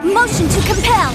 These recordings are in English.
Motion to compel.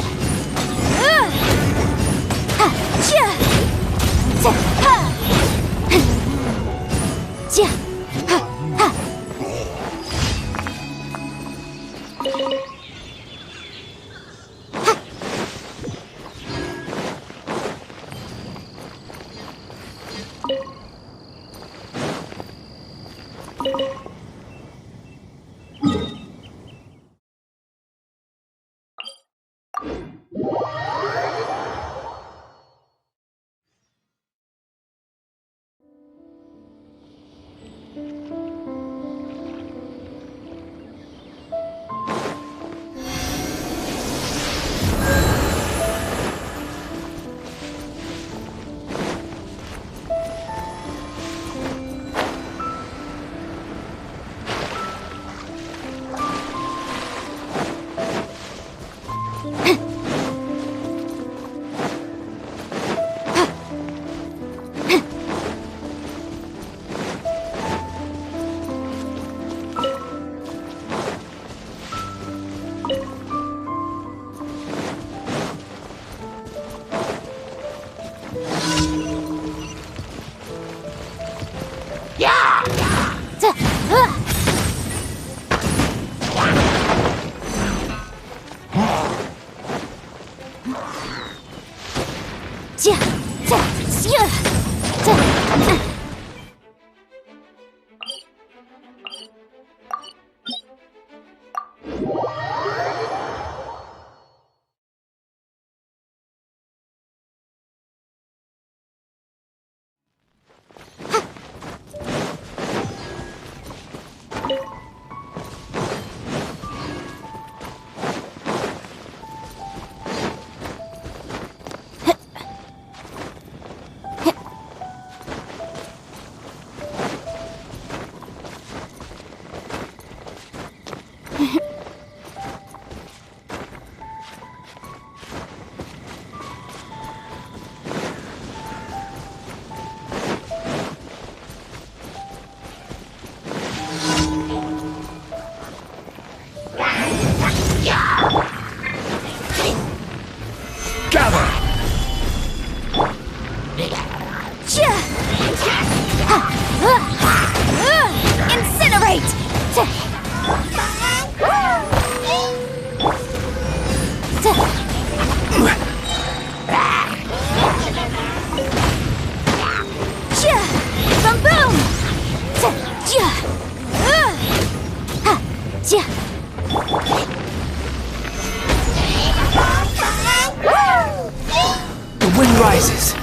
The wind rises.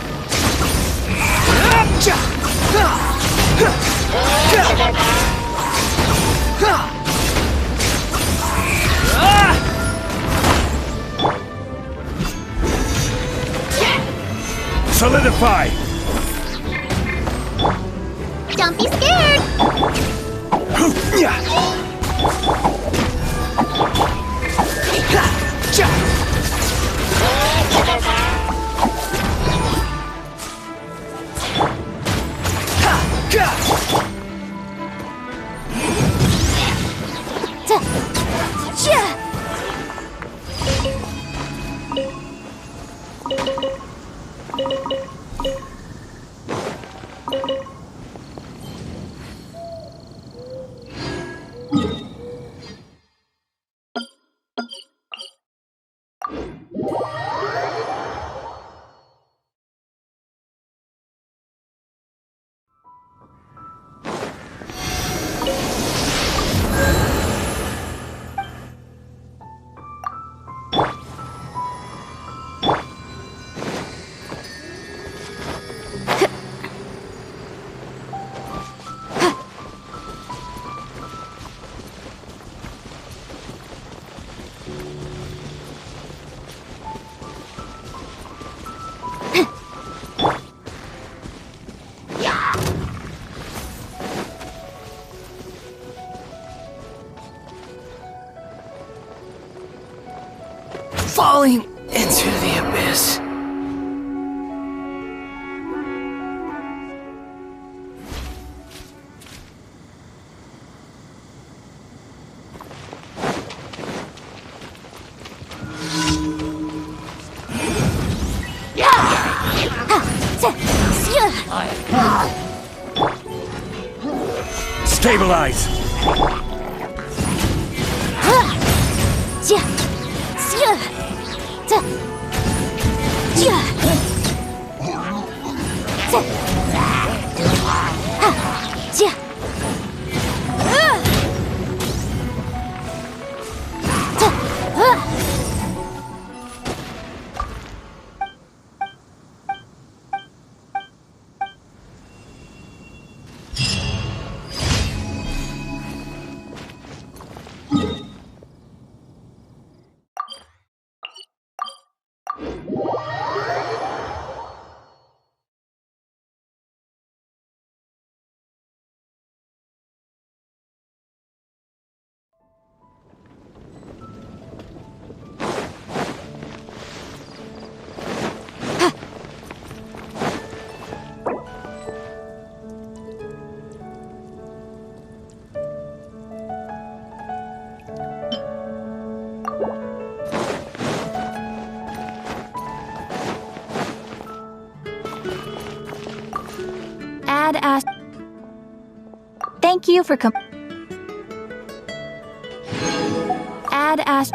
Solidify! Don't be scared! falling into the abyss. Stabilize! Thank you for Add as.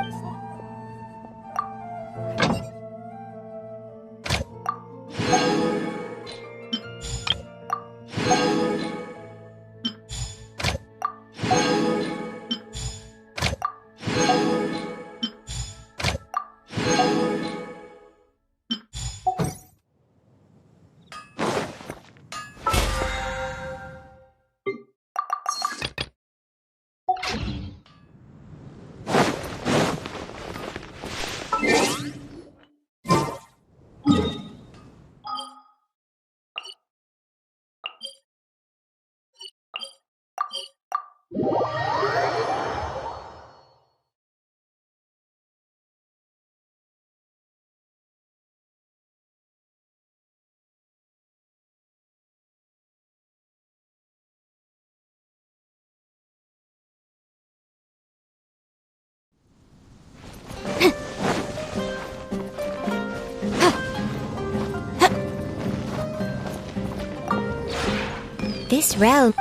This realm.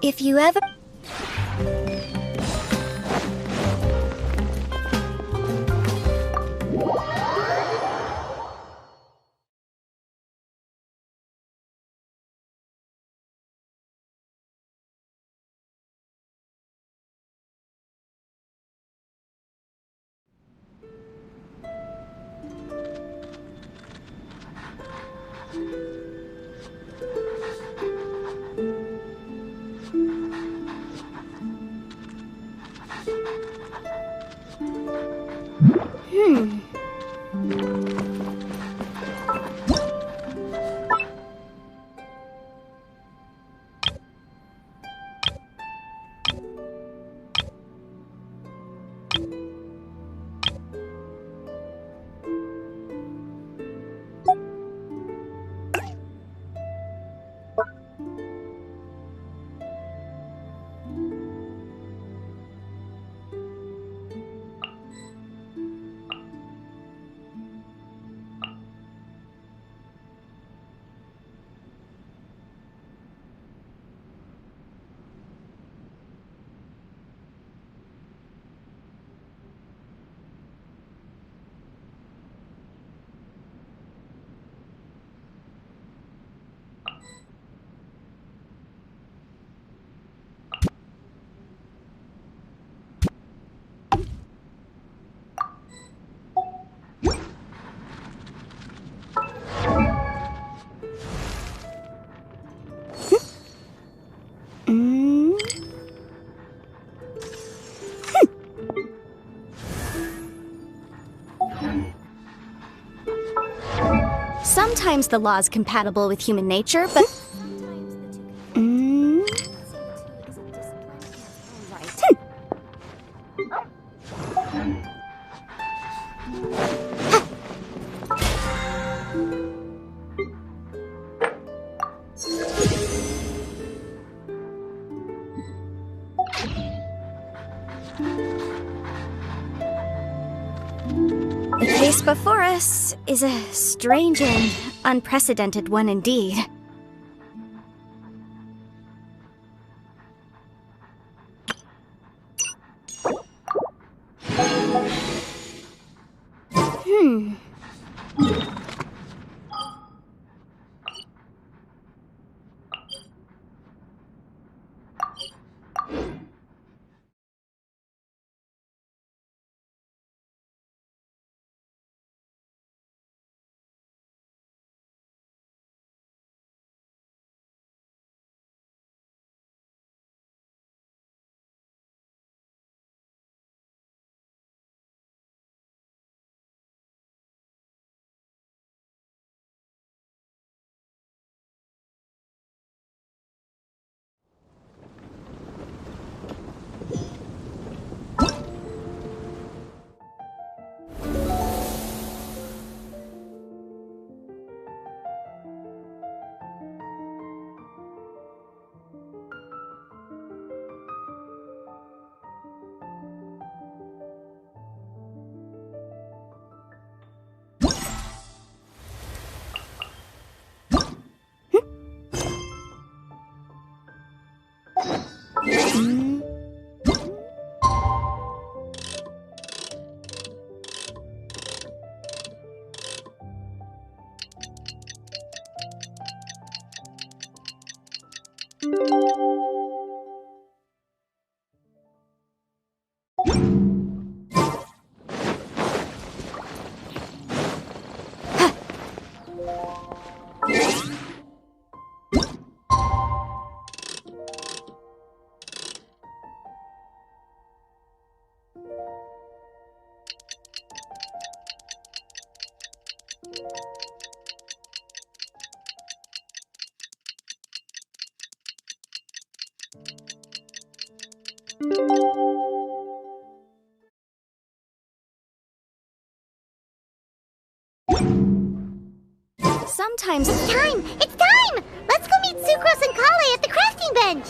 If you ever... Sometimes the law's compatible with human nature, but... Mm. The case before us is a strange and unprecedented one indeed. Sometimes... It's time! It's time! Let's go meet Sucrose and Kale at the crafting bench!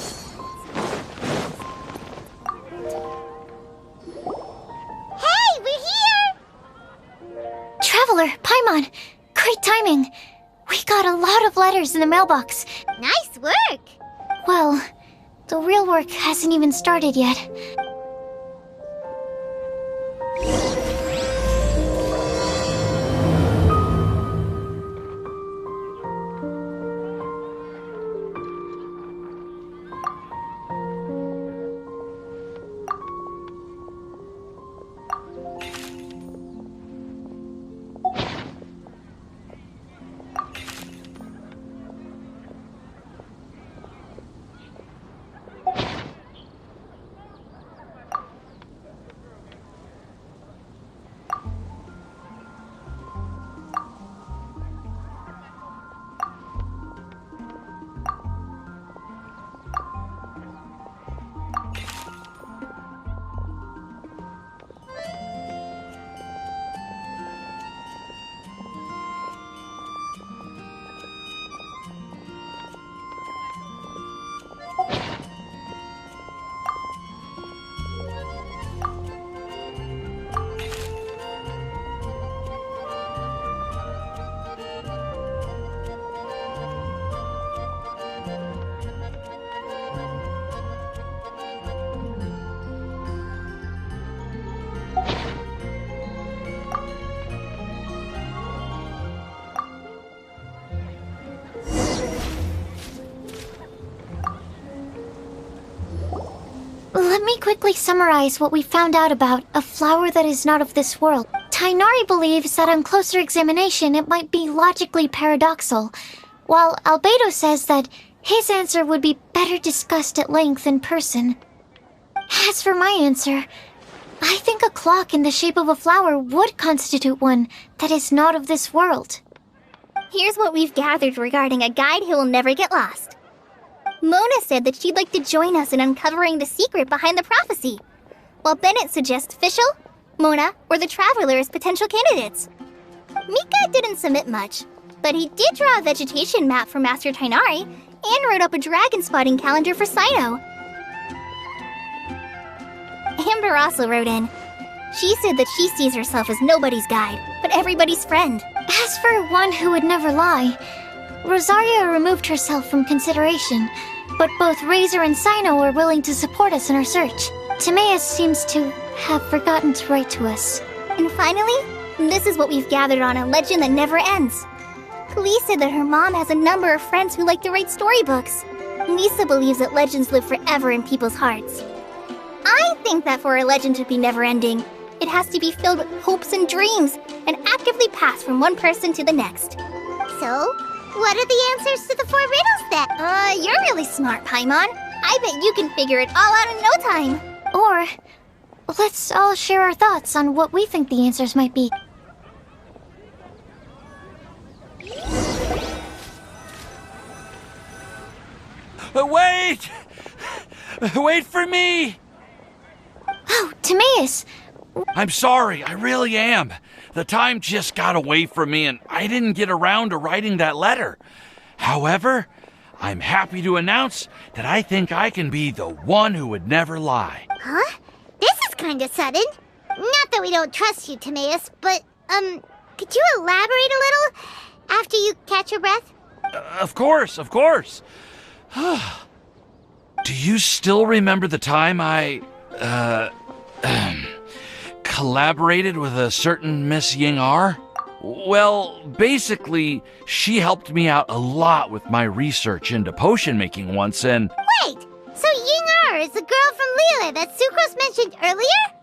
Hey, we're here! Traveler, Paimon, great timing. We got a lot of letters in the mailbox. Nice work! Well, the real work hasn't even started yet. Let me quickly summarize what we found out about a flower that is not of this world. Tainari believes that on closer examination it might be logically paradoxal, while Albedo says that his answer would be better discussed at length in person. As for my answer, I think a clock in the shape of a flower would constitute one that is not of this world. Here's what we've gathered regarding a guide who will never get lost. Mona said that she'd like to join us in uncovering the secret behind the prophecy, while Bennett suggests Fischl, Mona, or the Traveler as potential candidates. Mika didn't submit much, but he did draw a vegetation map for Master Tighnari and wrote up a dragon spotting calendar for Cyno. Amber also wrote in. She said that she sees herself as nobody's guide, but everybody's friend. As for one who would never lie, Rosaria removed herself from consideration, but both Razor and Cyno were willing to support us in our search. Timaeus seems to have forgotten to write to us. And finally, this is what we've gathered on a legend that never ends. Kali said that her mom has a number of friends who like to write storybooks. Lisa believes that legends live forever in people's hearts. I think that for a legend to be never-ending, it has to be filled with hopes and dreams, and actively pass from one person to the next. So, what are the answers to the 4 riddles then? You're really smart, Paimon. I bet you can figure it all out in no time. Or, let's all share our thoughts on what we think the answers might be. Wait! Wait for me! Oh, Timaeus! I'm sorry, I really am. The time just got away from me and I didn't get around to writing that letter. However, I'm happy to announce that I think I can be the one who would never lie. Huh? This is kinda sudden. Not that we don't trust you, Timaeus, but, could you elaborate a little after you catch your breath? Of course, of course. Do you still remember the time I, collaborated with a certain Miss Ying-R? Well, basically, she helped me out a lot with my research into potion making once, and... Wait! So Ying-R is the girl from Liyue that Sucrose mentioned earlier?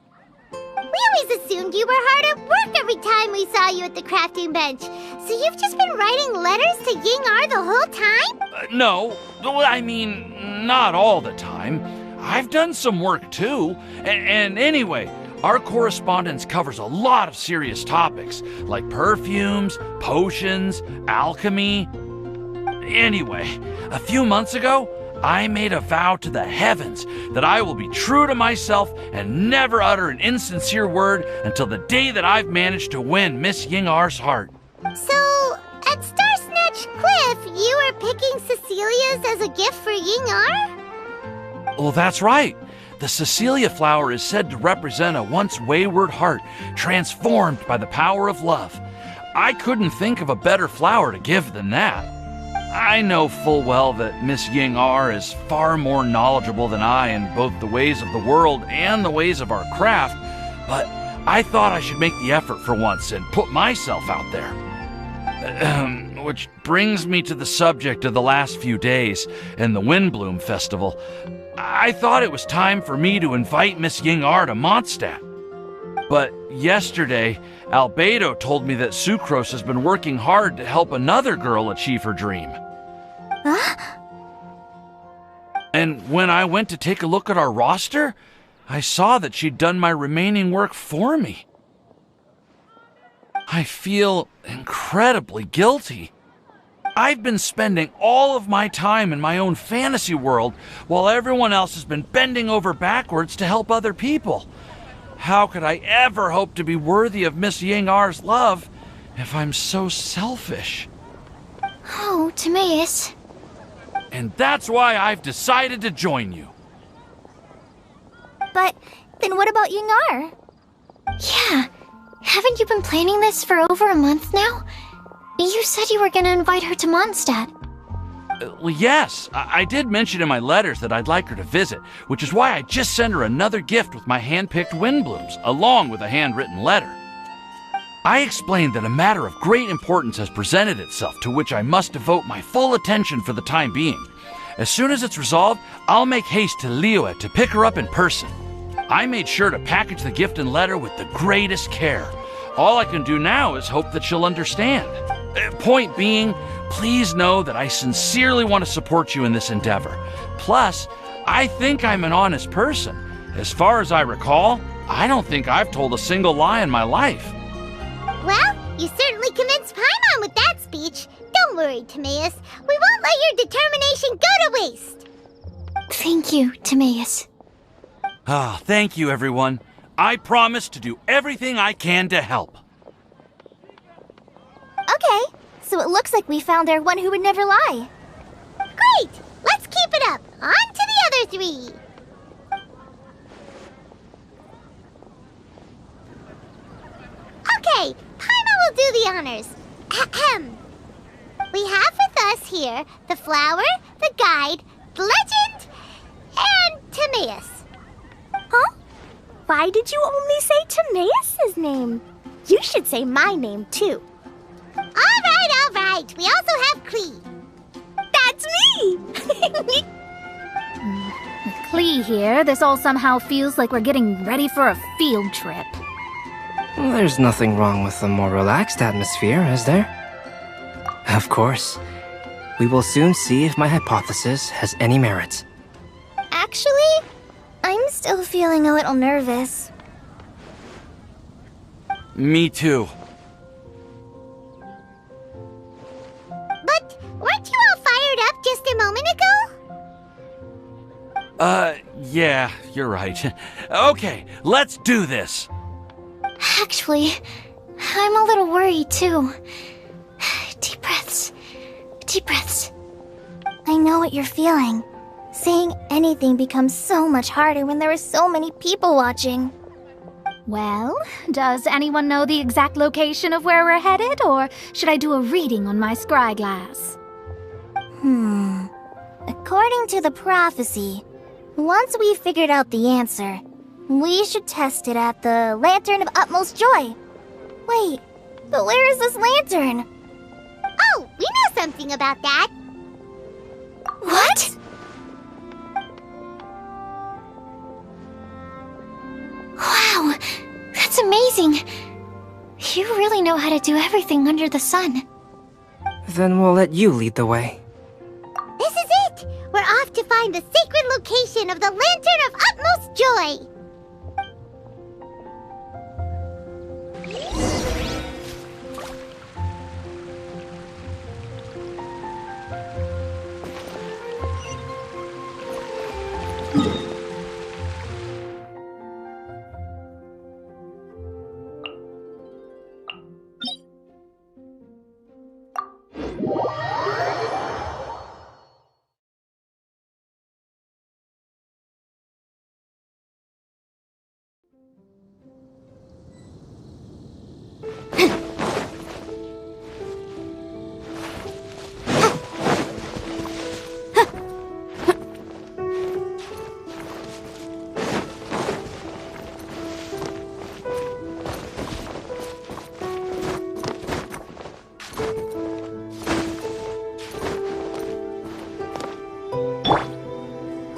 We always assumed you were hard at work every time we saw you at the crafting bench. So you've just been writing letters to Ying-R the whole time? No, I mean, not all the time. I've done some work too. And anyway, our correspondence covers a lot of serious topics, like perfumes, potions, alchemy. Anyway, a few months ago, I made a vow to the heavens that I will be true to myself and never utter an insincere word until the day that I've managed to win Miss Ying-R's heart. So, at Star Snatch Cliff, you were picking Cecilia's as a gift for Ying-R? Well, that's right. The Cecilia flower is said to represent a once wayward heart transformed by the power of love. I couldn't think of a better flower to give than that. I know full well that Miss Ying-R is far more knowledgeable than I in both the ways of the world and the ways of our craft, but I thought I should make the effort for once and put myself out there. Which brings me to the subject of the last few days and the Windblume Festival. I thought it was time for me to invite Miss Ying-R to Mondstadt. But yesterday, Albedo told me that Sucrose has been working hard to help another girl achieve her dream. Huh? And when I went to take a look at our roster, I saw that she'd done my remaining work for me. I feel incredibly guilty. I've been spending all of my time in my own fantasy world while everyone else has been bending over backwards to help other people. How could I ever hope to be worthy of Miss Ying-R's love if I'm so selfish? Oh, Timaeus. And that's why I've decided to join you. But then what about Ying-R? Yeah, haven't you been planning this for over a month now? You said you were gonna invite her to Mondstadt. Well, yes, I did mention in my letters that I'd like her to visit, which is why I just sent her another gift with my hand-picked Windblooms, along with a handwritten letter. I explained that a matter of great importance has presented itself to which I must devote my full attention for the time being. As soon as it's resolved, I'll make haste to Liyue to pick her up in person. I made sure to package the gift and letter with the greatest care. All I can do now is hope that she'll understand. Point being, please know that I sincerely want to support you in this endeavor. Plus, I think I'm an honest person. As far as I recall, I don't think I've told a single lie in my life. Well, You certainly convinced Paimon with that speech. Don't worry, Timaeus. We won't let your determination go to waste. Thank you, Timaeus. Ah, thank you, everyone. I promise to do everything I can to help. Okay, so it looks like we found our one who would never lie. Great! Let's keep it up. On to the other three. Okay, Paimon will do the honors. Ahem. We have with us here the flower, the guide, the legend, and Timaeus. Huh? Why did you only say Timaeus' name? You should say my name, too. All right. We also have Klee. That's me! With Klee here, this all somehow feels like we're getting ready for a field trip. There's nothing wrong with a more relaxed atmosphere, is there? Of course. We will soon see if my hypothesis has any merit. Actually, I'm still feeling a little nervous. Me too. But weren't you all fired up just a moment ago? Yeah, you're right. Okay, let's do this. Actually, I'm a little worried too. Deep breaths. Deep breaths. I know what you're feeling. Saying anything becomes so much harder when there are so many people watching. Well, does anyone know the exact location of where we're headed, or should I do a reading on my scry glass? According to the prophecy, once we've figured out the answer, we should test it at the Lantern of Utmost Joy. Wait, but where is this lantern? Oh, we know something about that. What? Wow, that's amazing. You really know how to do everything under the sun. Then we'll let you lead the way. This is it! We're off to find the sacred location of the Lantern of Utmost Joy!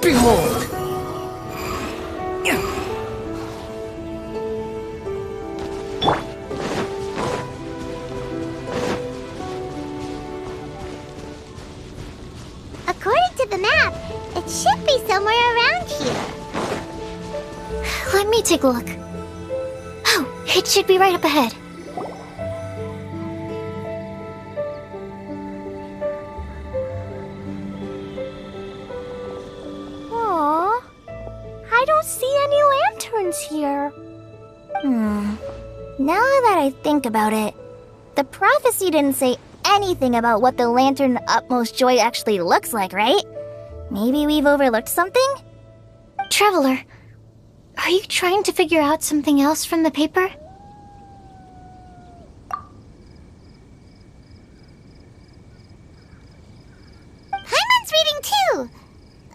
Behold! According to the map, it should be somewhere around here. Let me take a look. Oh, it should be right up ahead. Aww, I don't see any lanterns here. Now that I think about it, the prophecy didn't say anything about what the Lantern of Utmost Joy actually looks like, right? Maybe we've overlooked something? Traveler, are you trying to figure out something else from the paper? Paimon's reading too!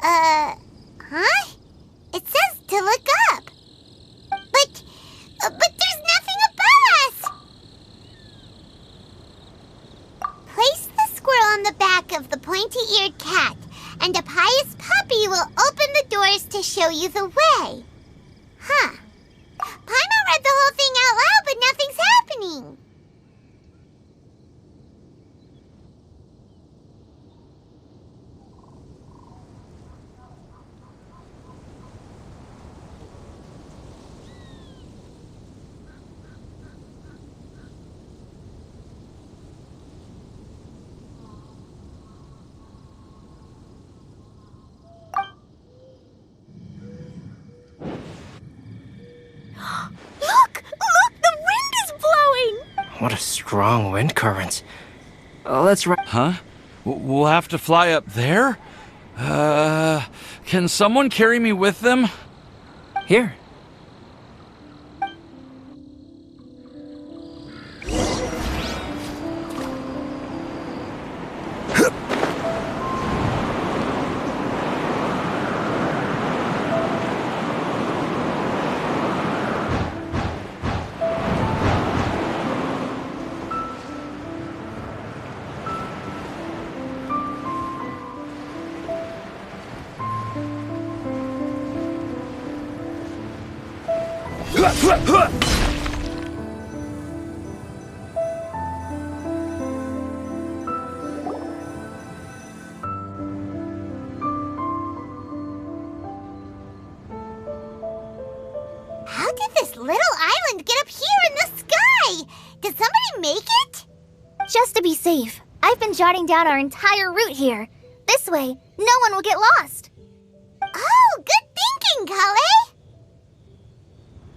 Huh? It says to look up. But there's nothing above us! Place the squirrel on the back of the pointy-eared cat, and a pious puppy will open the doors to show you the way. Huh. Paimon read the whole thing out loud, but nothing's happening. what a strong wind current. Let's Huh? We'll have to fly up there? Can someone carry me with them? Here. How did this little island get up here in the sky? Did somebody make it? Just to be safe, I've been jotting down our entire route here. This way, no one will get lost. Oh, good thinking, Kale!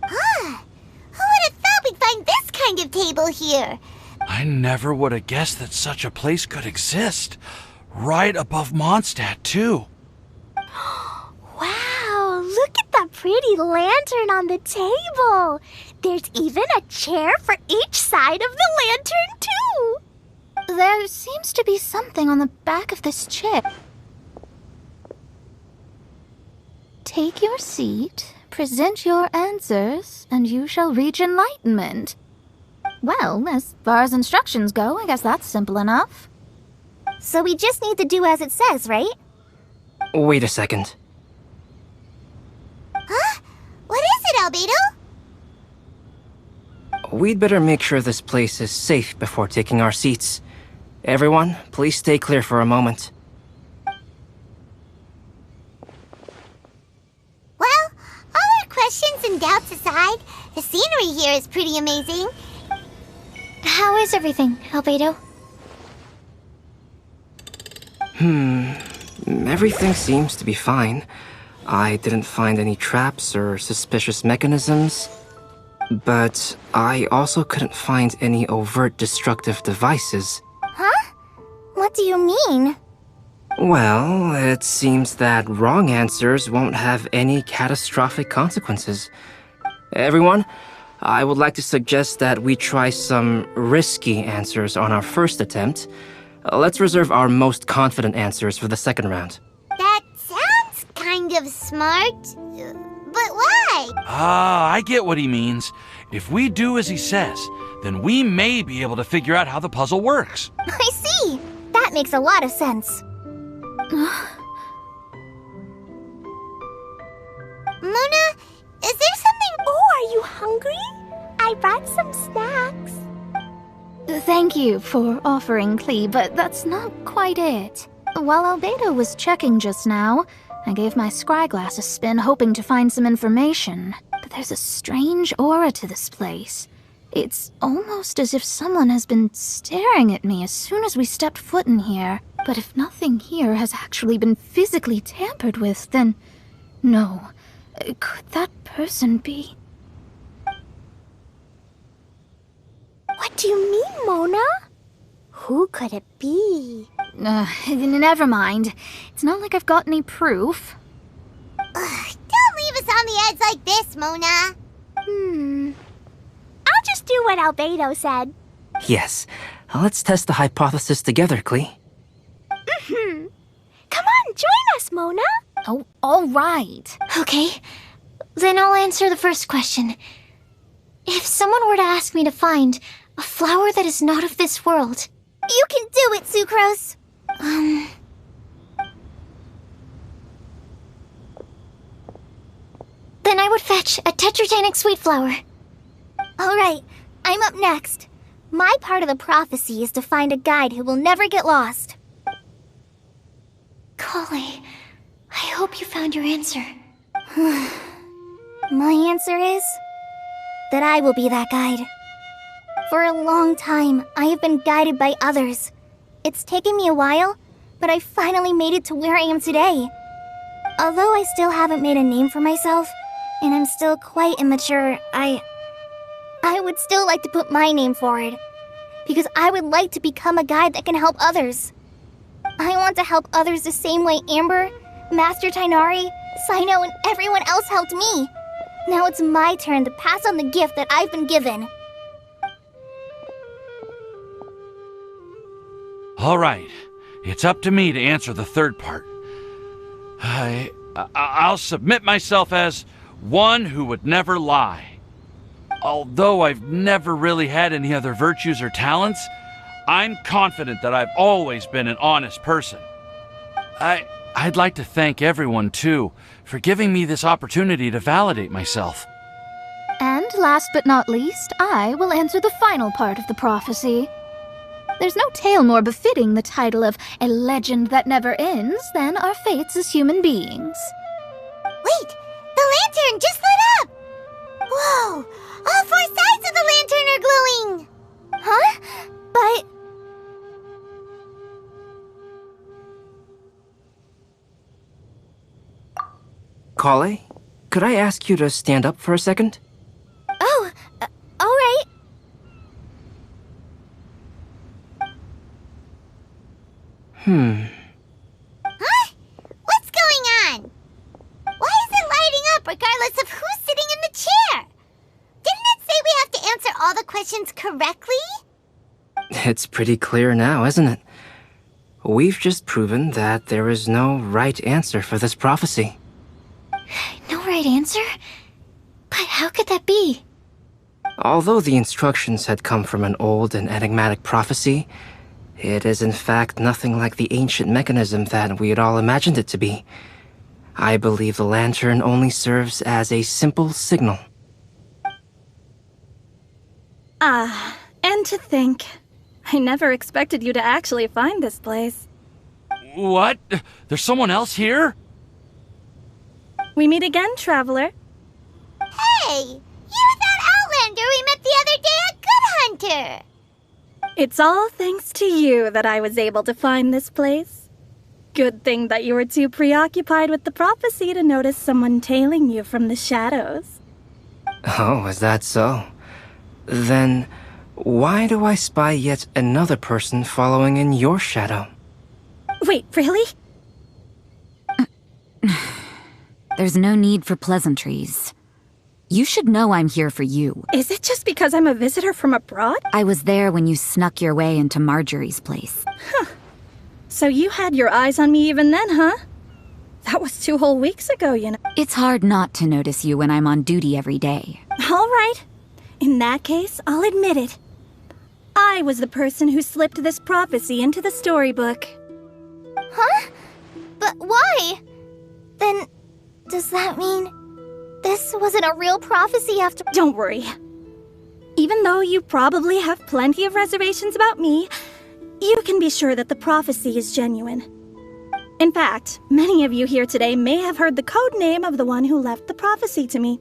Ah, who would have thought we'd find this kind of table here? I never would have guessed that such a place could exist. Right above Mondstadt, too. Wow, look at that pretty lantern on the table. There's even a chair for each side of the lantern, too. There seems to be something on the back of this chair. Take your seat, present your answers, and you shall reach enlightenment. Well, as far as instructions go, I guess that's simple enough. So we just need to do as it says, right? Wait a second. Huh? What is it, Albedo? We'd better make sure this place is safe before taking our seats. Everyone, please stay clear for a moment. Well, all our questions and doubts aside, the scenery here is pretty amazing. How is everything, Albedo? Everything seems to be fine. I didn't find any traps or suspicious mechanisms. But I also couldn't find any overt destructive devices. Huh? What do you mean? Well, it seems that wrong answers won't have any catastrophic consequences. Everyone, I would like to suggest that we try some risky answers on our first attempt. Let's reserve our most confident answers for the second round. That sounds kind of smart. But why? Ah, I get what he means. If we do as he says, then we may be able to figure out how the puzzle works. I see. That makes a lot of sense. Mona, is there something... Oh, are you hungry? I brought some snacks. Thank you for offering, Klee, but that's not quite it. While Albedo was checking just now, I gave my scryglass a spin hoping to find some information. But there's a strange aura to this place. It's almost as if someone has been staring at me as soon as we stepped foot in here. But if nothing here has actually been physically tampered with, then... no. Could that person be... What do you mean, Mona? Who could it be? Never mind. It's not like I've got any proof. Don't leave us on the edge like this, Mona. I'll just do what Albedo said. Yes, let's test the hypothesis together, Klee. Come on, join us, Mona. Oh, all right. Okay, then I'll answer the first question. If someone were to ask me to find a flower that is not of this world... You can do it, Sucrose. Then I would fetch a tetragenic sweet flower. All right, I'm up next. My part of the prophecy is to find a guide who will never get lost. Kale, I hope you found your answer. My answer is that I will be that guide. For a long time, I have been guided by others. It's taken me a while, but I finally made it to where I am today. Although I still haven't made a name for myself, and I'm still quite immature, I would still like to put my name forward. because I would like to become a guide that can help others. I want to help others the same way Amber, Master Tighnari, Cyno, and everyone else helped me. Now it's my turn to pass on the gift that I've been given. All right, it's up to me to answer the third part. I'll submit myself as one who would never lie. Although I've never really had any other virtues or talents, I'm confident that I've always been an honest person. I'd like to thank everyone, too, for giving me this opportunity to validate myself. And last but not least, I will answer the final part of the prophecy. There's no tale more befitting the title of a legend that never ends than our fates as human beings. Wait! The lantern just lit up! Whoa! All 4 sides of the lantern are glowing! Huh? But... Kale, could I ask you to stand up for a second? Oh, alright. Huh? What's going on? Why is it lighting up regardless of who's sitting in the chair? Didn't it say we have to answer all the questions correctly? It's pretty clear now, isn't it? We've just proven that there is no right answer for this prophecy. No right answer? But how could that be? Although the instructions had come from an old and enigmatic prophecy, it is in fact nothing like the ancient mechanism that we had all imagined it to be. I believe the lantern only serves as a simple signal. And to think, I never expected you to actually find this place. What? There's someone else here? We meet again, traveler. Hey! You're that Outlander we met the other day at Good Hunter! It's all thanks to you that I was able to find this place. Good thing that you were too preoccupied with the prophecy to notice someone tailing you from the shadows. Oh, is that so? Then, why do I spy yet another person following in your shadow? Wait, really? There's no need for pleasantries. You should know I'm here for you. Is it just because I'm a visitor from abroad? I was there when you snuck your way into Marjorie's place. So you had your eyes on me even then, huh? That was 2 whole weeks ago, you know. It's hard not to notice you when I'm on duty every day. All right. In that case, I'll admit it. I was the person who slipped this prophecy into the storybook. Huh? But why? Then, does that mean this wasn't a real prophecy after— Don't worry. Even though you probably have plenty of reservations about me, you can be sure that the prophecy is genuine. In fact, many of you here today may have heard the code name of the one who left the prophecy to me.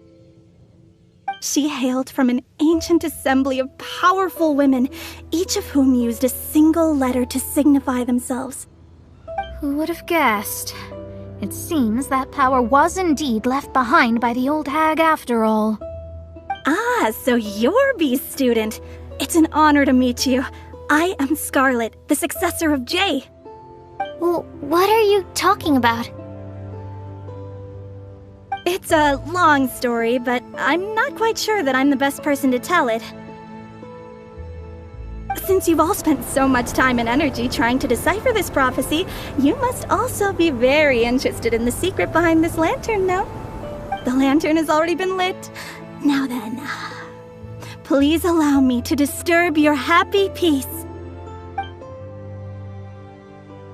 She hailed from an ancient assembly of powerful women, each of whom used a single letter to signify themselves. Who would have guessed? It seems that power was indeed left behind by the old hag after all. Ah, so you're B's student. It's an honor to meet you. I am Scarlet, the successor of Jay. Well, what are you talking about? It's a long story, but I'm not quite sure that I'm the best person to tell it. Since you've all spent so much time and energy trying to decipher this prophecy, you must also be very interested in the secret behind this lantern, no? The lantern has already been lit. Now then, please allow me to disturb your happy peace.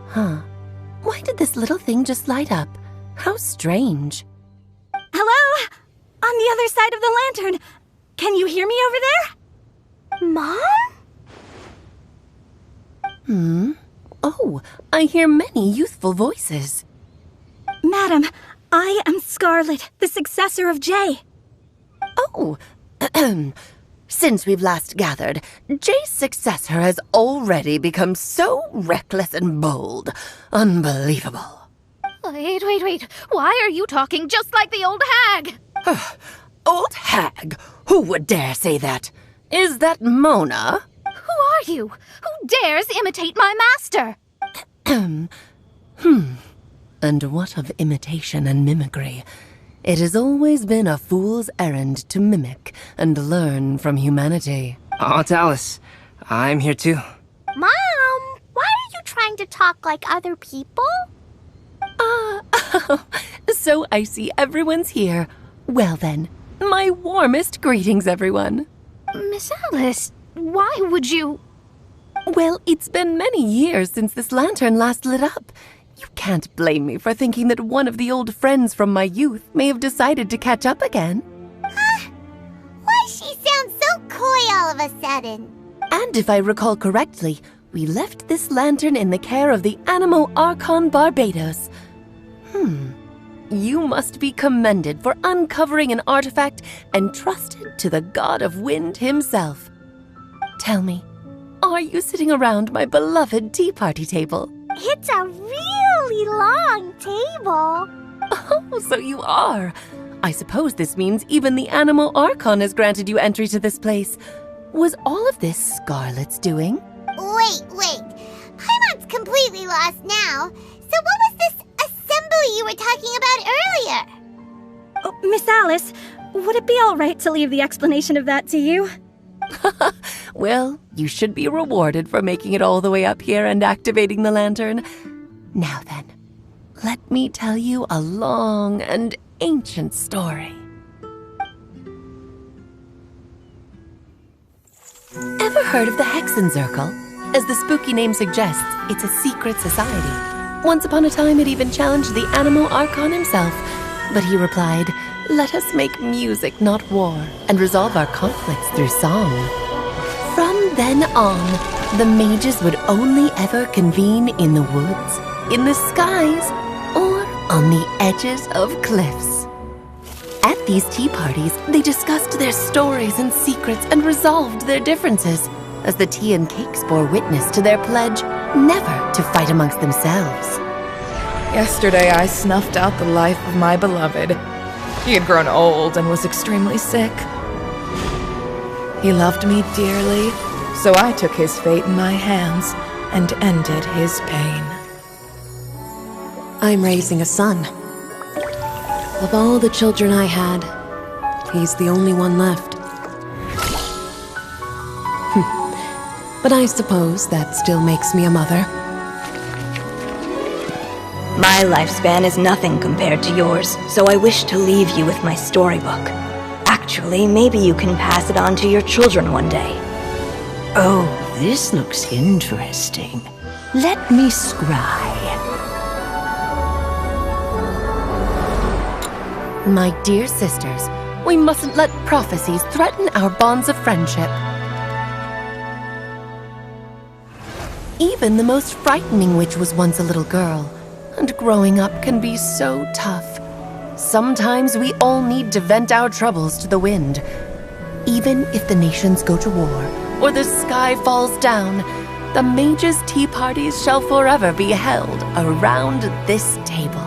Huh. Why did this little thing just light up? How strange. Hello? On the other side of the lantern. Can you hear me over there? Mom? Oh, I hear many youthful voices. Madam, I am Scarlet, the successor of Jay. Oh, since we've last gathered, Jay's successor has already become so reckless and bold. Unbelievable. Wait. Why are you talking just like the old hag? Old hag? Who would dare say that? Is that Mona? Who are are you? Who dares imitate my master? And what of imitation and mimicry? It has always been a fool's errand to mimic and learn from humanity. Aunt Alice, I'm here too. Mom, why are you trying to talk like other people? So I see everyone's here. Well then, my warmest greetings, everyone. Miss Alice, why would you... Well, it's been many years since this lantern last lit up. You can't blame me for thinking that one of the old friends from my youth may have decided to catch up again. Why she sounds so coy all of a sudden? And if I recall correctly, we left this lantern in the care of the Animo Archon Barbados. You must be commended for uncovering an artifact entrusted to the god of wind himself. Tell me, are you sitting around my beloved tea party table? It's a really long table. Oh, so you are. I suppose this means even the Animo Archon has granted you entry to this place. Was all of this Scarlet's doing? Wait. Paimon's completely lost now. So what was this assembly you were talking about earlier? Oh, Miss Alice, would it be all right to leave the explanation of that to you? Well, you should be rewarded for making it all the way up here and activating the lantern. Now then, let me tell you a long and ancient story. Ever heard of the Hexenzirkel? As the spooky name suggests, it's a secret society. Once upon a time, it even challenged the Animo Archon himself. But he replied, "Let us make music, not war, and resolve our conflicts through song." From then on, the mages would only ever convene in the woods, in the skies, or on the edges of cliffs. At these tea parties, they discussed their stories and secrets and resolved their differences, as the tea and cakes bore witness to their pledge never to fight amongst themselves. Yesterday I snuffed out the life of my beloved. He had grown old and was extremely sick. He loved me dearly, so I took his fate in my hands and ended his pain. I'm raising a son. Of all the children I had, he's the only one left. But I suppose that still makes me a mother. My lifespan is nothing compared to yours, so I wish to leave you with my storybook. Actually, maybe you can pass it on to your children one day. Oh, this looks interesting. Let me scry. My dear sisters, we mustn't let prophecies threaten our bonds of friendship. Even the most frightening witch was once a little girl, and growing up can be so tough. Sometimes we all need to vent our troubles to the wind. Even if the nations go to war, or the sky falls down, the mages' tea parties shall forever be held around this table.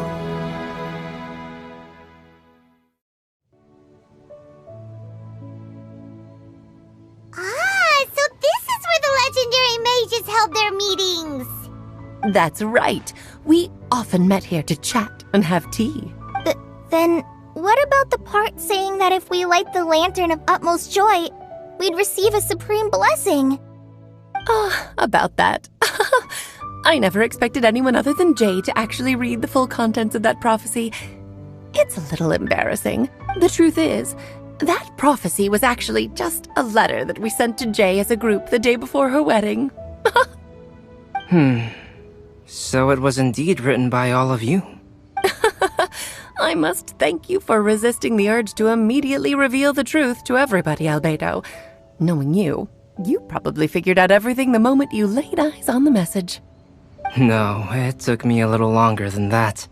So this is where the legendary mages held their meetings. That's right. We often met here to chat and have tea. Then, what about the part saying that if we light the lantern of utmost joy, we'd receive a supreme blessing? About that. I never expected anyone other than Jay to actually read the full contents of that prophecy. It's a little embarrassing. The truth is, that prophecy was actually just a letter that we sent to Jay as a group the day before her wedding. So it was indeed written by all of you. I must thank you for resisting the urge to immediately reveal the truth to everybody, Albedo. Knowing you, you probably figured out everything the moment you laid eyes on the message. No, it took me a little longer than that.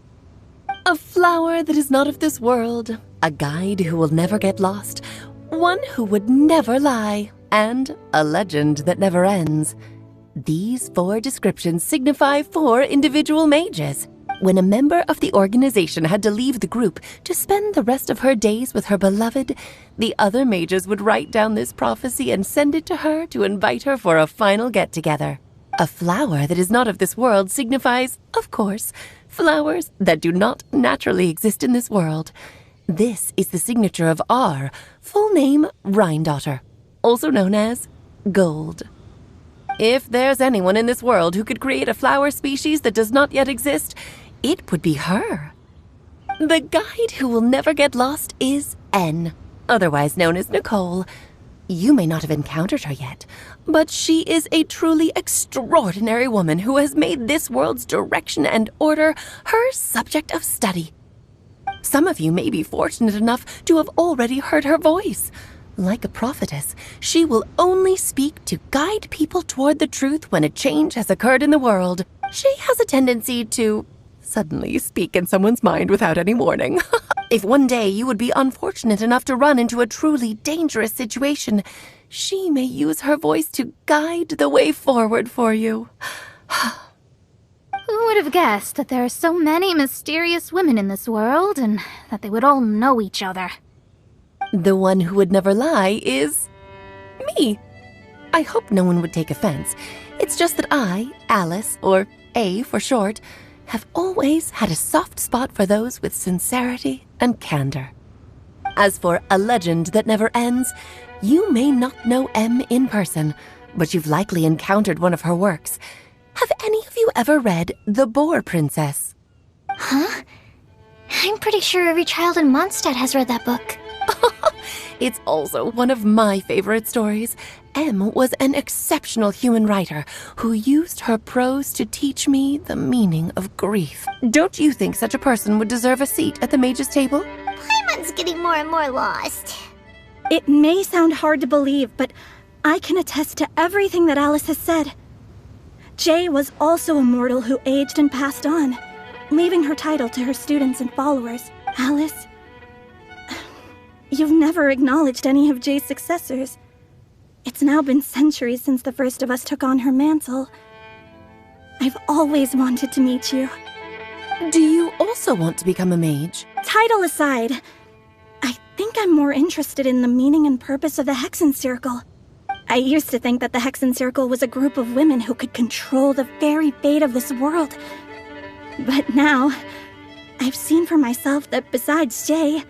A flower that is not of this world, a guide who will never get lost, one who would never lie, and a legend that never ends. These 4 descriptions signify 4 individual mages. when a member of the organization had to leave the group to spend the rest of her days with her beloved, the other mages would write down this prophecy and send it to her to invite her for a final get-together. A flower that is not of this world signifies, of course, flowers that do not naturally exist in this world. This is the signature of our full name, Rhine-daughter, also known as Gold. If there's anyone in this world who could create a flower species that does not yet exist, it would be her. The guide who will never get lost is N, otherwise known as Nicole. You may not have encountered her yet, but she is a truly extraordinary woman who has made this world's direction and order her subject of study. Some of you may be fortunate enough to have already heard her voice. Like a prophetess, she will only speak to guide people toward the truth when a change has occurred in the world. She has a tendency to suddenly speak in someone's mind without any warning. If one day you would be unfortunate enough to run into a truly dangerous situation, she may use her voice to guide the way forward for you. Who would have guessed that there are so many mysterious women in this world, and that they would all know each other? The one who would never lie is me. I hope no one would take offense. It's just that I, Alice, or A for short, have always had a soft spot for those with sincerity and candor. As for a legend that never ends, you may not know M in person, but you've likely encountered one of her works. Have any of you ever read The Boar Princess? Huh? I'm pretty sure every child in Mondstadt has read that book. It's also one of my favorite stories. M was an exceptional human writer who used her prose to teach me the meaning of grief. Don't you think such a person would deserve a seat at the mage's table? Paimon's getting more and more lost. It may sound hard to believe, but I can attest to everything that Alice has said. Jay was also a mortal who aged and passed on, leaving her title to her students and followers. Alice, you've never acknowledged any of Jay's successors. It's now been centuries since the first of us took on her mantle. I've always wanted to meet you. Do you also want to become a mage? Title aside, I think I'm more interested in the meaning and purpose of the Hexen Circle. I used to think that the Hexen Circle was a group of women who could control the very fate of this world. But now, I've seen for myself that besides Jay,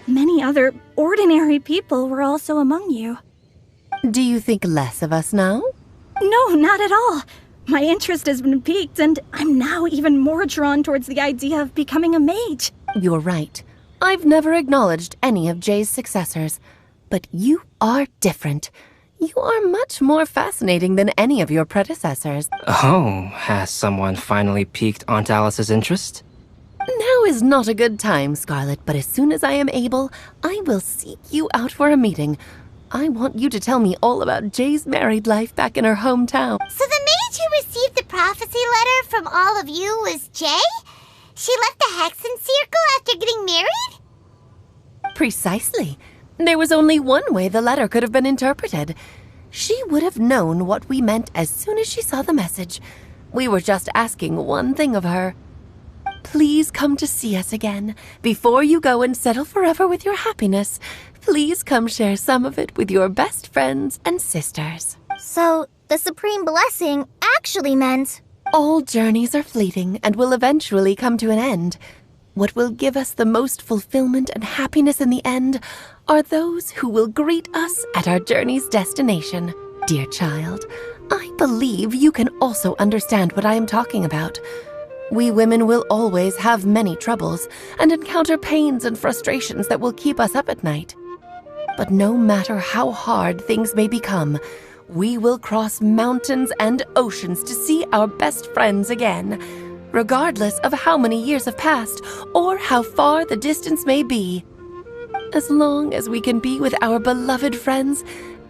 many other ordinary people were also among you. Do you think less of us now? No, not at all. My interest has been piqued, and I'm now even more drawn towards the idea of becoming a mage. You're right. I've never acknowledged any of Jay's successors, but you are different. You are much more fascinating than any of your predecessors. Oh, has someone finally piqued Aunt Alice's interest? Now is not a good time, Scarlet, but as soon as I am able, I will seek you out for a meeting. I want you to tell me all about Jay's married life back in her hometown. So the mage who received the prophecy letter from all of you was Jay? She left the Hexen Circle after getting married? Precisely. There was only one way the letter could have been interpreted. She would have known what we meant as soon as she saw the message. We were just asking one thing of her. Please come to see us again. Before you go and settle forever with your happiness, please come share some of it with your best friends and sisters. So, the Supreme Blessing actually meant... All journeys are fleeting and will eventually come to an end. What will give us the most fulfillment and happiness in the end are those who will greet us at our journey's destination. Dear child, I believe you can also understand what I am talking about. We women will always have many troubles and encounter pains and frustrations that will keep us up at night. But no matter how hard things may become, we will cross mountains and oceans to see our best friends again, regardless of how many years have passed or how far the distance may be. As long as we can be with our beloved friends,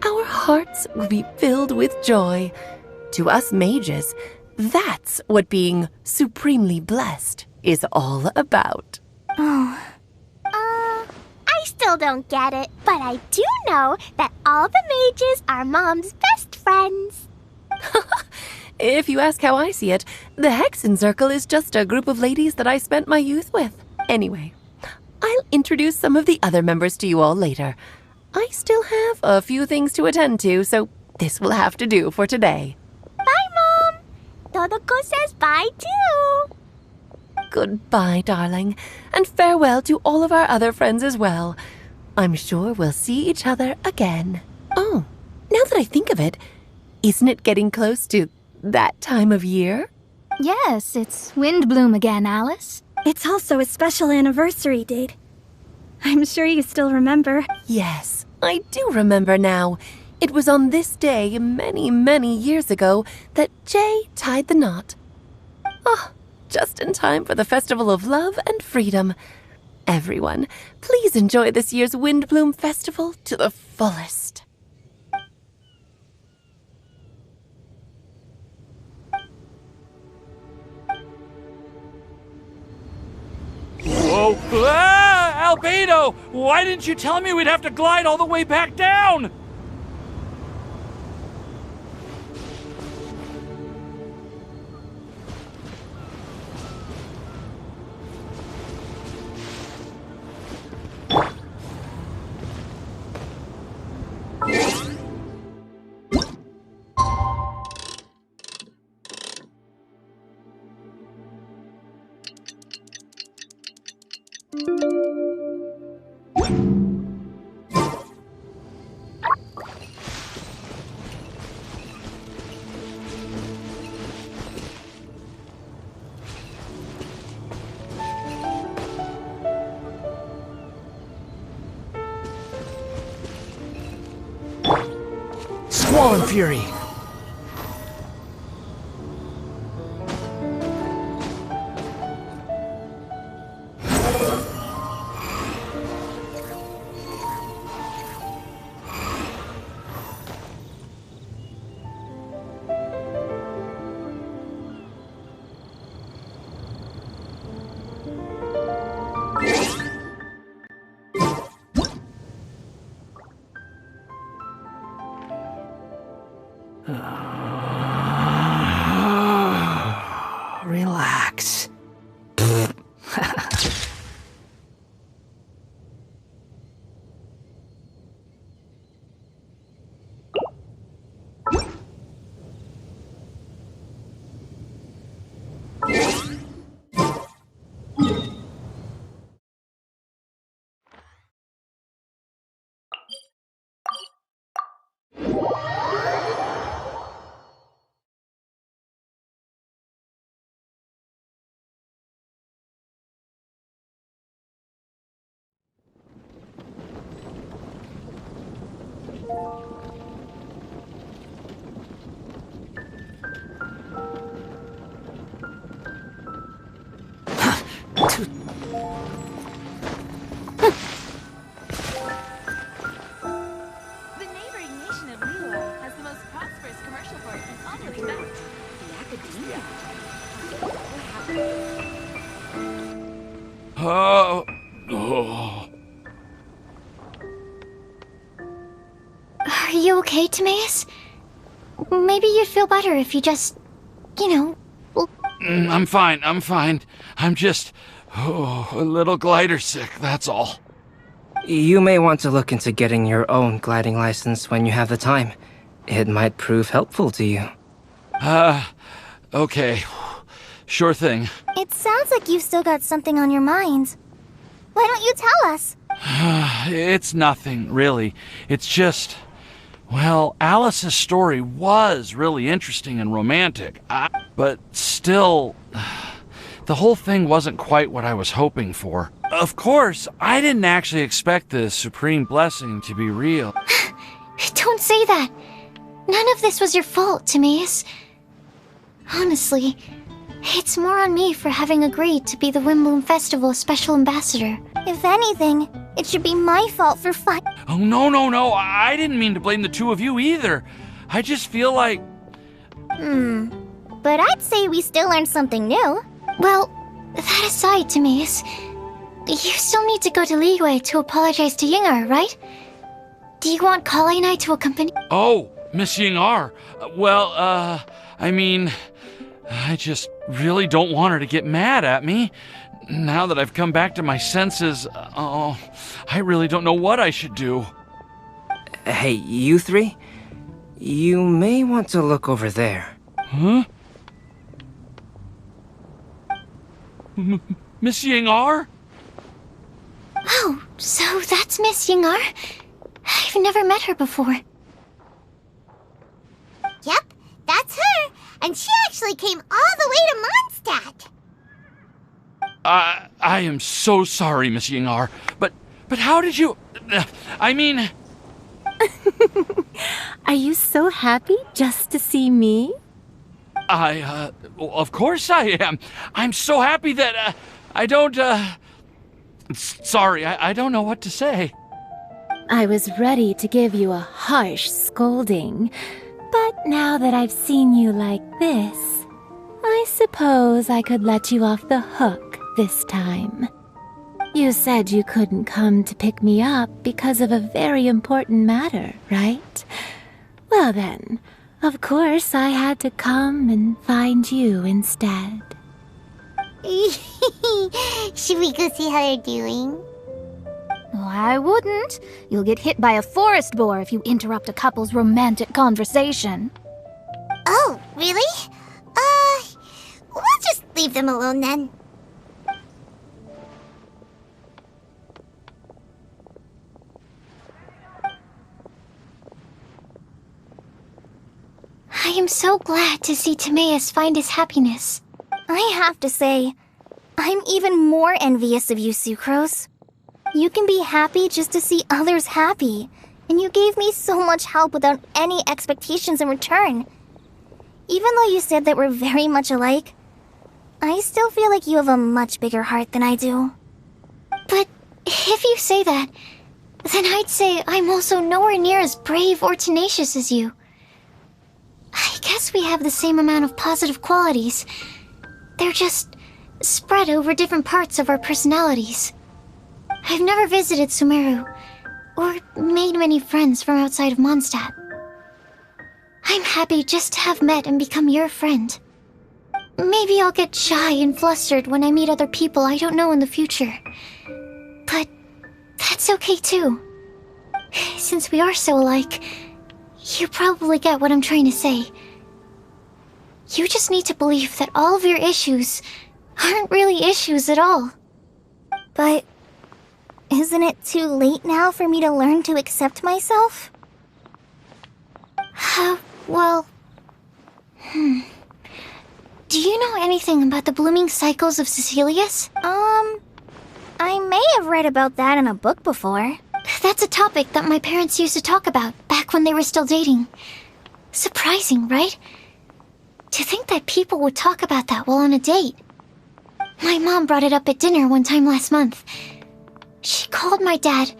our hearts will be filled with joy. To us mages, that's what being supremely blessed is all about. I still don't get it, but I do know that all the mages are Mom's best friends. If you ask how I see it, The Hexen Circle is just a group of ladies that I spent my youth with. Anyway, I'll introduce some of the other members to you all later. I still have a few things to attend to, so this will have to do for today. Bye, Mom! Todoko says bye, too! Goodbye, darling, and farewell to all of our other friends as well. I'm sure we'll see each other again. Oh, now that I think of it, isn't it getting close to that time of year? Yes, it's Windblume again, Alice. It's also a special anniversary date. I'm sure you still remember. Yes, I do remember now. It was on this day many, many years ago that Jay tied the knot. Oh, just in time for the Festival of Love and Freedom. Everyone, please enjoy this year's Windblume Festival to the fullest. Whoa! Ah! Albedo! Why didn't you tell me we'd have to glide all the way back down? Squall and Fury! Relax. The neighboring nation of Liyue has the most prosperous commercial port in all of Tibet. The academia. Oh. Are you okay, Timaeus? Maybe you'd feel better if you just, I'm fine. I'm just a little glider sick, that's all. You may want to look into getting your own gliding license when you have the time. It might prove helpful to you. Okay. Sure thing. It sounds like you've still got something on your mind. Why don't you tell us? It's nothing, really. It's just... Well, Alice's story was really interesting and romantic. But still... The whole thing wasn't quite what I was hoping for. Of course, I didn't actually expect the Supreme Blessing to be real. Don't say that. None of this was your fault, Timaeus. Honestly, it's more on me for having agreed to be the Windblume Festival Special Ambassador. If anything, it should be my fault for Oh, no. I didn't mean to blame the two of you either. I just feel like... But I'd say we still learned something new. Well, that aside, Timaeus, you still need to go to Liyue to apologize to Yingar, right? Do you want Kale and I to accompany? Oh, Miss Yingar. Well, I mean... I just really don't want her to get mad at me. Now that I've come back to my senses, I really don't know what I should do. Hey, you three? You may want to look over there. Huh? Miss Ying-ar? Oh, so that's Miss Ying-ar? I've never met her before. Yep, that's her. And she actually came all the way to Mondstadt. I am so sorry, Miss Ying-ar, but how did you... I mean... Are you so happy just to see me? Of course I am. I'm so happy that, I don't, Sorry, I don't know what to say. I was ready to give you a harsh scolding, but now that I've seen you like this, I suppose I could let you off the hook this time. You said you couldn't come to pick me up because of a very important matter, right? Well then, of course I had to come and find you instead. Should we go see how they're doing? Oh, I wouldn't. You'll get hit by a forest boar if you interrupt a couple's romantic conversation. Oh, really? We'll just leave them alone then. I am so glad to see Timaeus find his happiness. I have to say, I'm even more envious of you, Sucrose. You can be happy just to see others happy, and you gave me so much help without any expectations in return. Even though you said that we're very much alike, I still feel like you have a much bigger heart than I do. But if you say that, then I'd say I'm also nowhere near as brave or tenacious as you. I guess we have the same amount of positive qualities. They're just spread over different parts of our personalities. I've never visited Sumeru, or made many friends from outside of Mondstadt. I'm happy just to have met and become your friend. Maybe I'll get shy and flustered when I meet other people I don't know in the future. But that's okay too. Since we are so alike, you probably get what I'm trying to say. You just need to believe that all of your issues aren't really issues at all. But isn't it too late now for me to learn to accept myself? Well... Do you know anything about the blooming cycles of Cecilius? I may have read about that in a book before. That's a topic that my parents used to talk about back when they were still dating. Surprising, right? To think that people would talk about that while on a date. My mom brought it up at dinner one time last month. She called my dad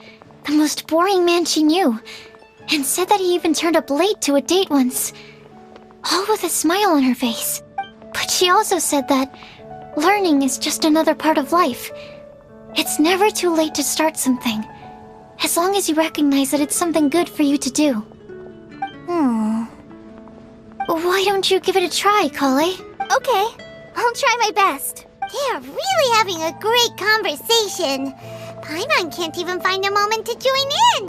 the most boring man she knew, and said that he even turned up late to a date once, all with a smile on her face. But she also said that learning is just another part of life. It's never too late to start something, as long as you recognize that it's something good for you to do. Why don't you give it a try, Kale? Okay, I'll try my best. They're really having a great conversation. Paimon can't even find a moment to join in.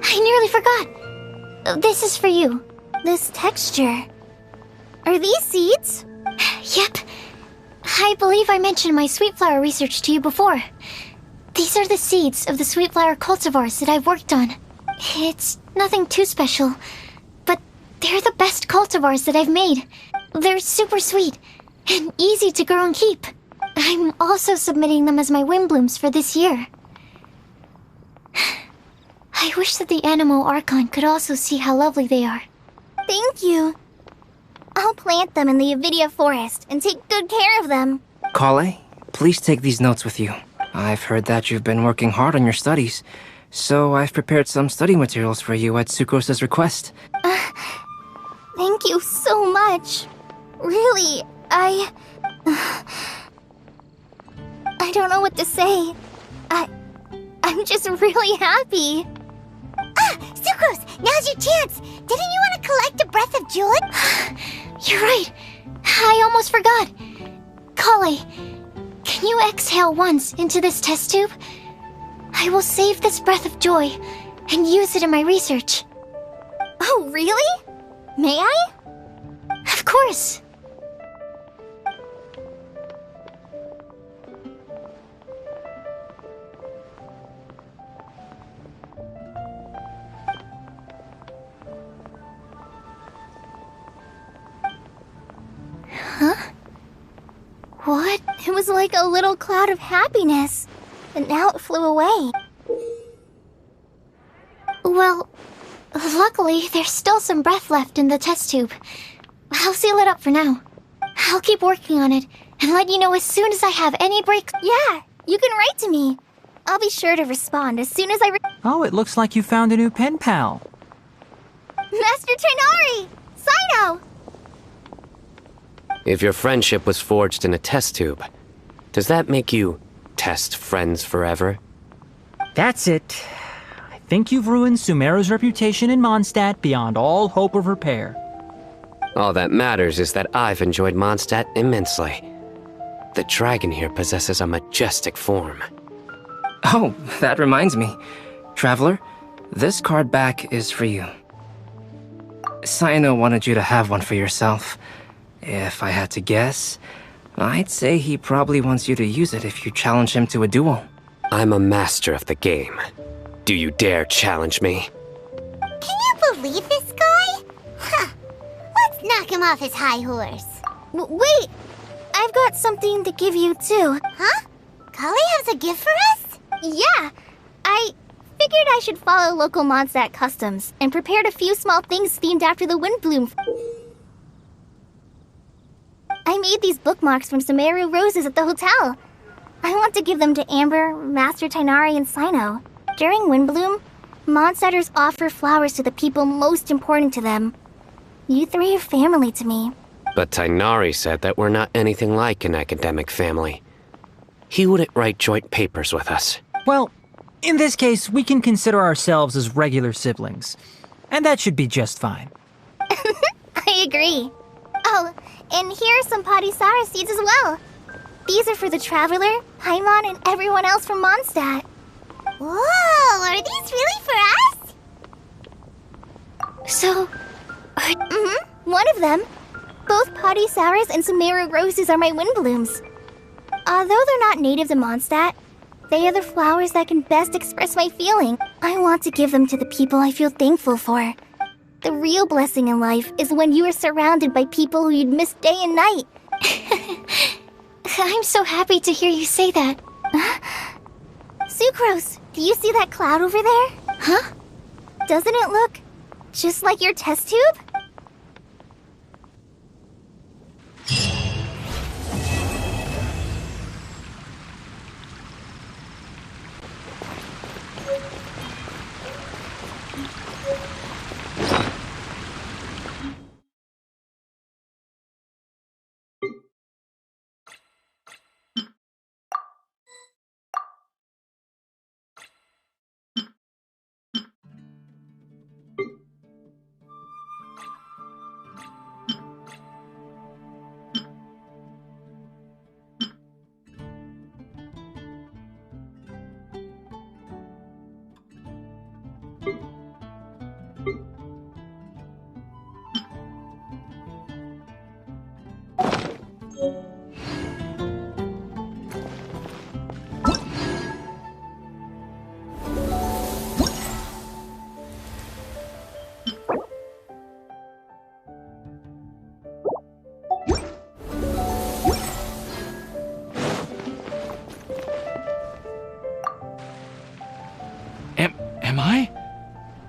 I nearly forgot. This is for you. This texture. Are these seeds? Yep. I believe I mentioned my sweet flower research to you before. These are the seeds of the sweet flower cultivars that I've worked on. It's nothing too special, but they're the best cultivars that I've made. They're super sweet and easy to grow and keep. I'm also submitting them as my Windblooms for this year. I wish that the Anemo Archon could also see how lovely they are. Thank you. I'll plant them in the Avidia forest and take good care of them. Kale, please take these notes with you. I've heard that you've been working hard on your studies, so I've prepared some study materials for you at Sucrose's request. Thank you so much. Really, I don't know what to say. I'm just really happy. Sucrose, now's your chance. Didn't you want to collect a breath of joy? You're right. I almost forgot. Kale, can you exhale once into this test tube? I will save this breath of joy and use it in my research. Oh, really? May I? Of course. Huh? What? It was like a little cloud of happiness, and now it flew away. Well, luckily, there's still some breath left in the test tube. I'll seal it up for now. I'll keep working on it and let you know as soon as I have any breaks. Yeah, you can write to me. I'll be sure to respond as soon as I Oh, it looks like you found a new pen pal. Master Tighnari! Sino! If your friendship was forged in a test tube, does that make you test friends forever? That's it. I think you've ruined Sumeru's reputation in Mondstadt beyond all hope of repair. All that matters is that I've enjoyed Mondstadt immensely. The dragon here possesses a majestic form. Oh, that reminds me. Traveler, this card back is for you. Sino wanted you to have one for yourself. If I had to guess, I'd say he probably wants you to use it if you challenge him to a duel. I'm a master of the game. Do you dare challenge me? Can you believe this guy? Huh. Let's knock him off his high horse. Wait! I've got something to give you, too. Huh? Kale has a gift for us? Yeah! I figured I should follow local Mondstadt customs and prepared a few small things themed after the Windblume. I made these bookmarks from Sumeru roses at the hotel. I want to give them to Amber, Master Tighnari, and Sino. During Windblume, Mondstadters offer flowers to the people most important to them. You three are family to me. But Tighnari said that we're not anything like an academic family. He wouldn't write joint papers with us. Well, in this case, we can consider ourselves as regular siblings. And that should be just fine. I agree. Oh, and here are some Padisara seeds as well. These are for the Traveler, Paimon, and everyone else from Mondstadt. Whoa, are these really for us? So... one of them. Both Padisauras and Sumeru roses are my Windblooms. Although they're not native to Mondstadt, they are the flowers that can best express my feeling. I want to give them to the people I feel thankful for. The real blessing in life is when you are surrounded by people who you'd miss day and night. I'm so happy to hear you say that. Sucrose, do you see that cloud over there? Huh? Doesn't it look just like your test tube?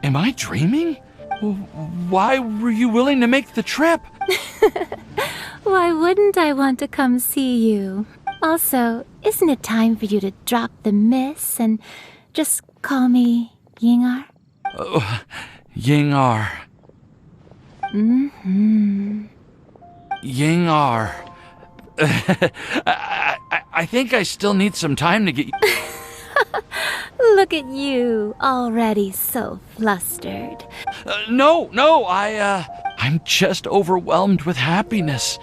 Am I dreaming? Why were you willing to make the trip? Why wouldn't I want to come see you? Also, isn't it time for you to drop the miss and just call me Yingar? Yingar. Yingar. I think I still need some time to get... Look at you, already so flustered. No, I'm just overwhelmed with happiness.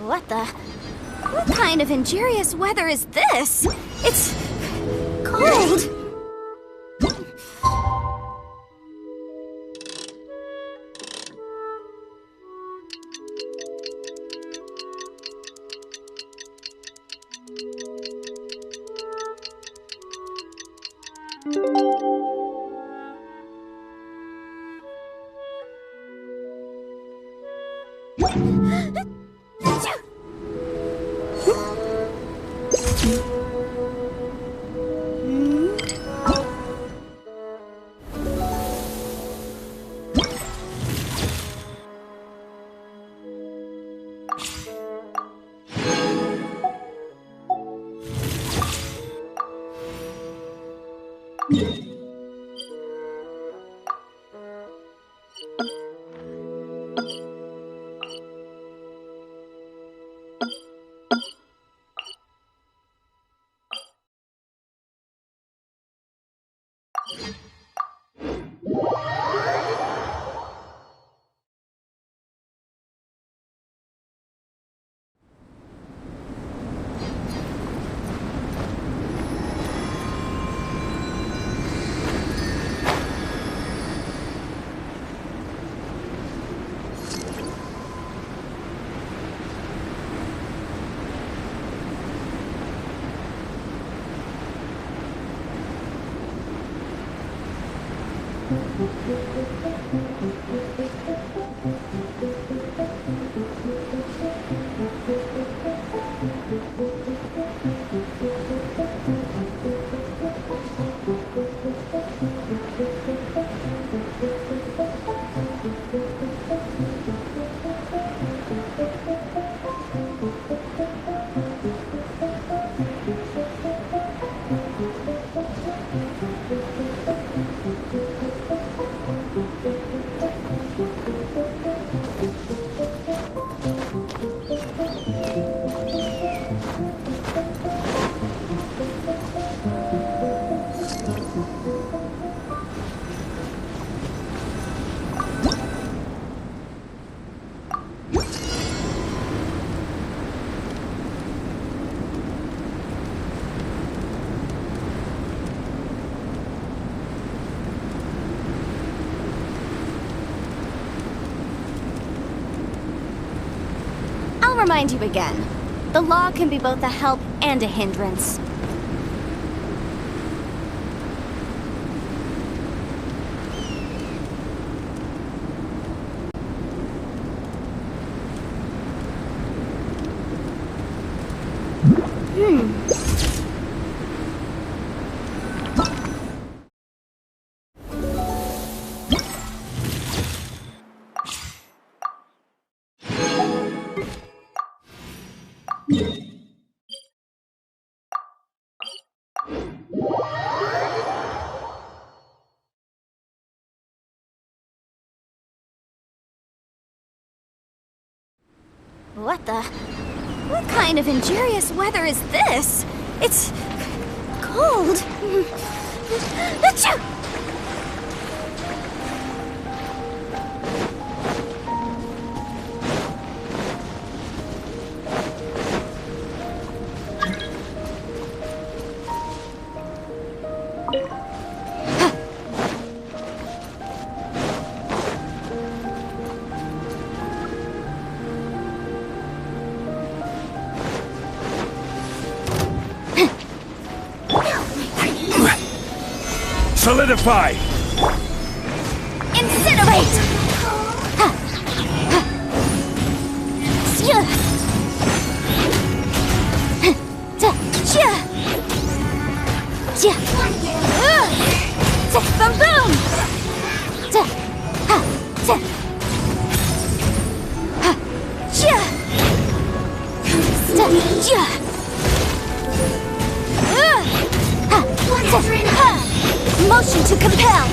What the? What kind of injurious weather is this? It's cold. I'll remind you again. The law can be both a help and a hindrance. What the? What kind of injurious weather is this? It's cold. Achoo! Solidify! Incinerate! Boom boom! Motion to compel!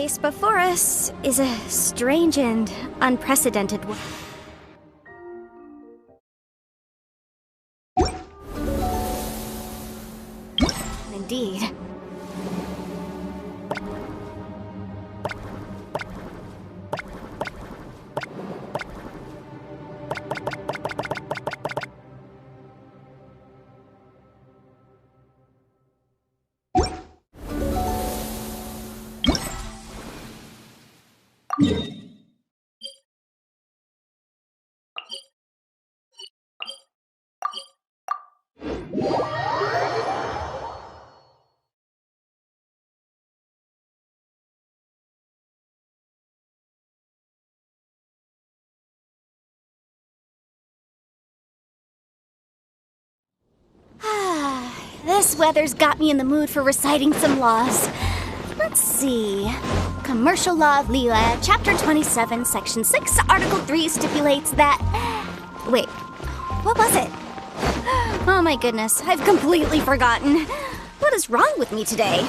case before us is a strange and unprecedented one. Indeed. This weather's got me in the mood for reciting some laws. Let's see. Commercial Law of Lila, Chapter 27, Section 6, Article 3 stipulates that... Wait, what was it? Oh my goodness, I've completely forgotten. What is wrong with me today?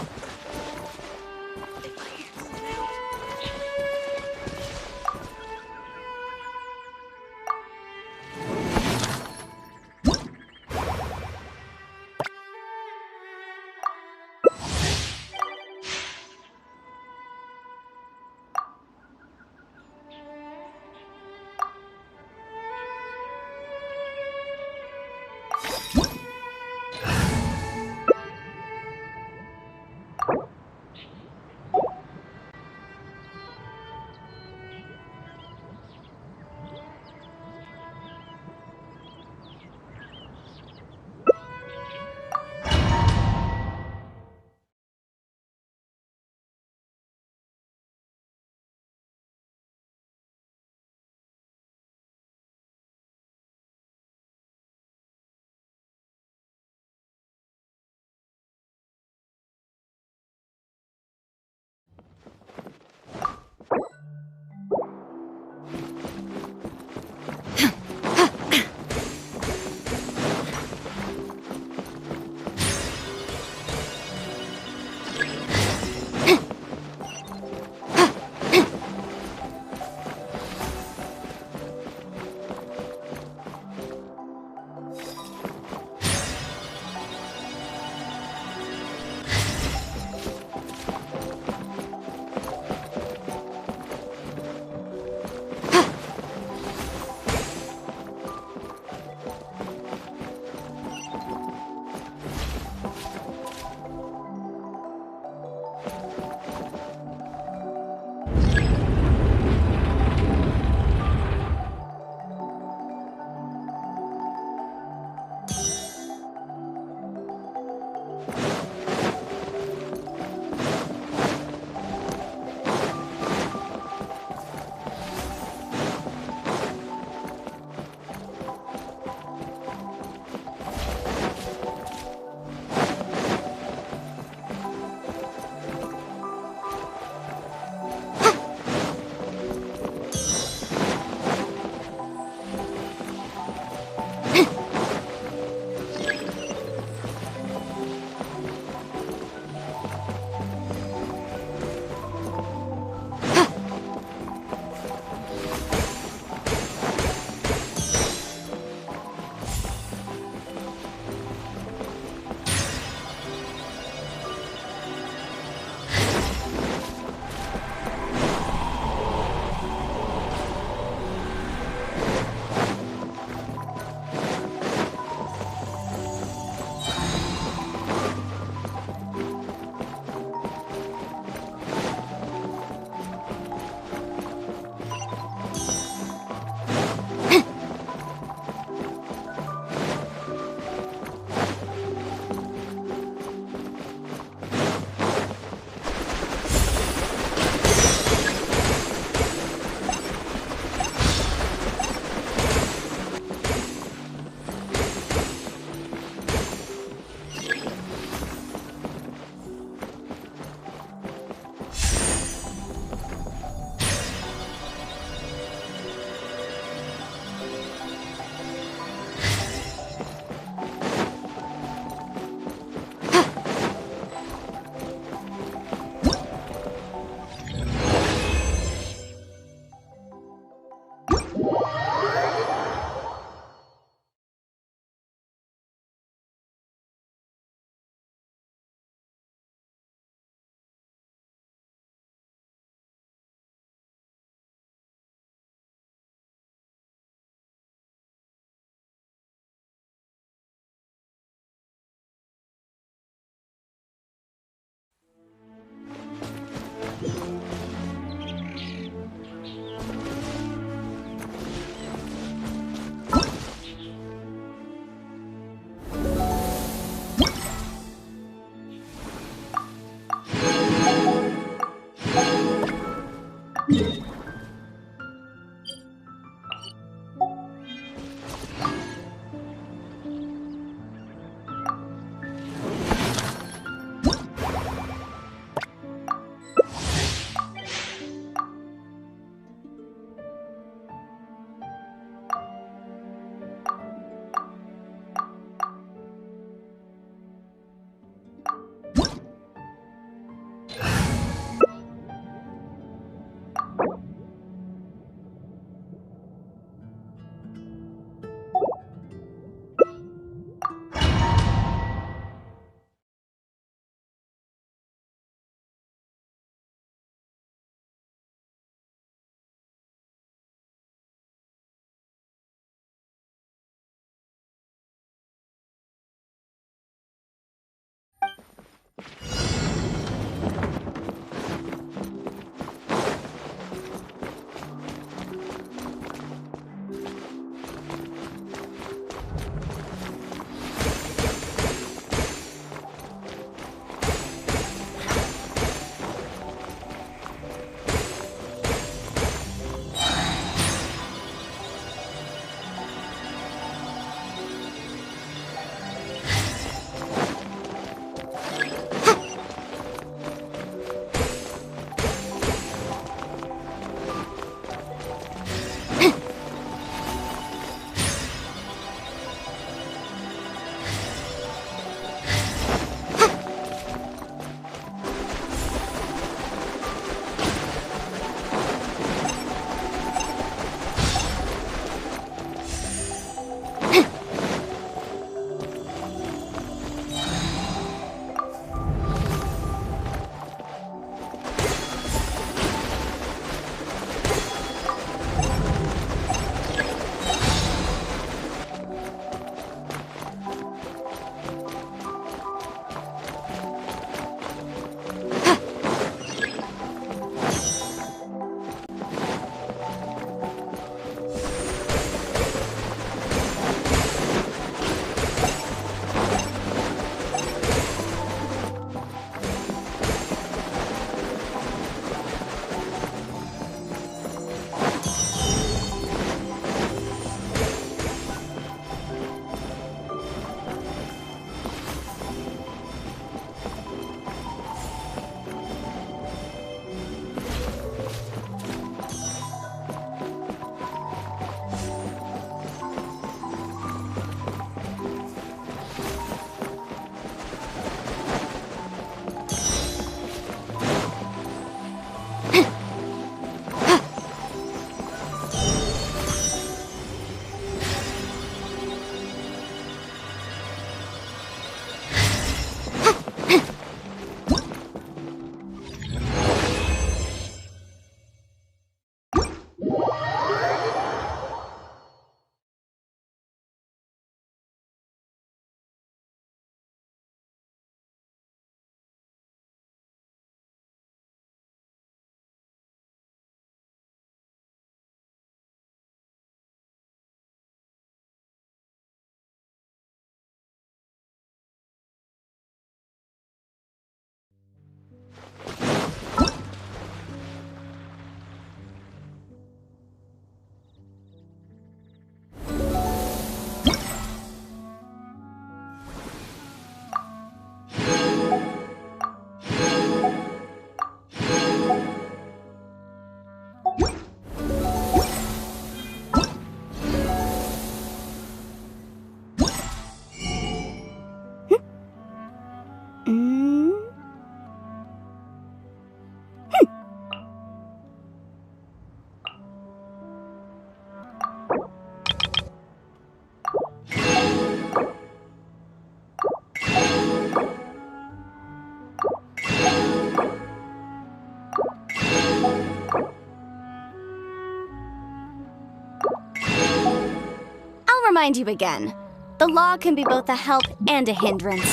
remind you again. The law can be both a help and a hindrance.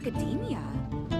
academia.